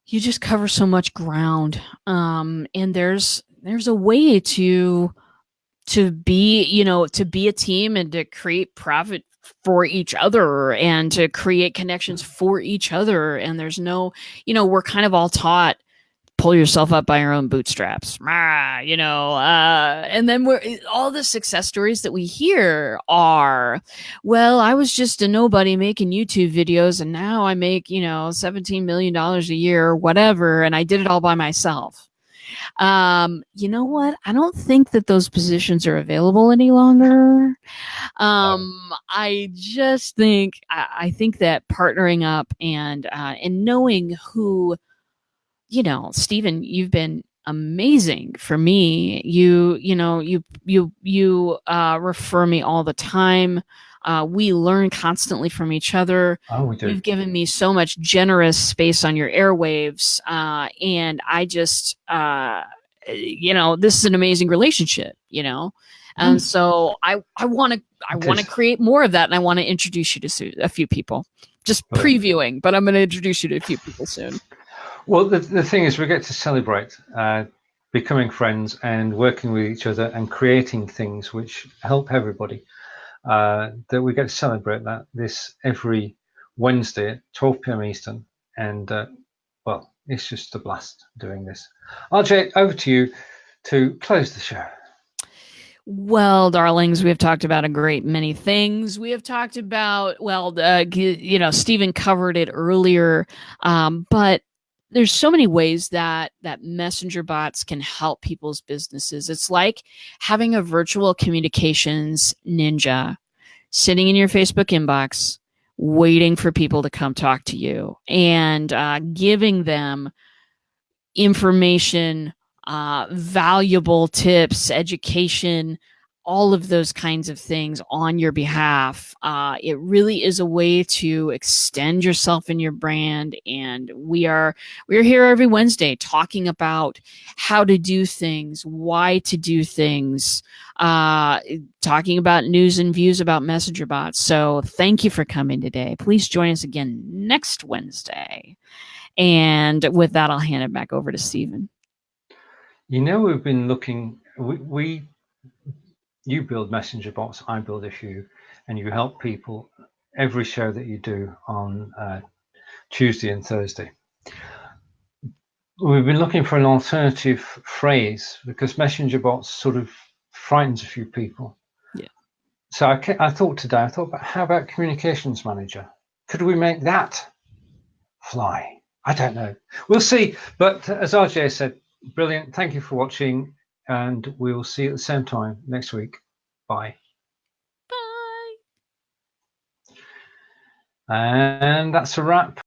B: you just cover so much ground. And there's a way to be, to be a team and to create profit for each other and to create connections for each other. And there's no, we're kind of all taught, pull yourself up by your own bootstraps, and then all the success stories that we hear are, well, I was just a nobody making YouTube videos, and now I make, $17 million a year or whatever, and I did it all by myself. You know what? I don't think that those positions are available any longer. I just think, I think that partnering up and knowing who, Stephen, you've been amazing for me. You refer me all the time. We learn constantly from each other.
A: Oh, we do.
B: You've given me so much generous space on your airwaves. And I just, this is an amazing relationship, And so I want to create more of that. And I want to introduce you to a few people. Just previewing, but I'm going to introduce you to a few people soon.
A: Well, the thing is, we get to celebrate becoming friends and working with each other and creating things which help everybody. That we get to celebrate that this every Wednesday at 12 p.m. Eastern. And well, it's just a blast doing this. RJ, over to you to close the show.
B: Well, darlings, we have talked about a great many things. We have talked about, well, Stephen covered it earlier, but there's so many ways that messenger bots can help people's businesses. It's like having a virtual communications ninja sitting in your Facebook inbox, waiting for people to come talk to you and giving them information, valuable tips, education, all of those kinds of things on your behalf. It really is a way to extend yourself and your brand. And we're here every Wednesday talking about how to do things, why to do things, talking about news and views about messenger bots. So thank you for coming today. Please join us again next Wednesday. And with that, I'll hand it back over to Stephen.
A: We've been looking, you build messenger bots, I build a few, and you help people every show that you do on Tuesday and Thursday. We've been looking for an alternative phrase because messenger bots sort of frightens a few people.
B: Yeah.
A: So I thought about how about communications manager? Could we make that fly? I don't know. We'll see. But as RJ said, brilliant. Thank you for watching, and we will see you at the same time next week. Bye.
B: Bye.
A: And that's a wrap.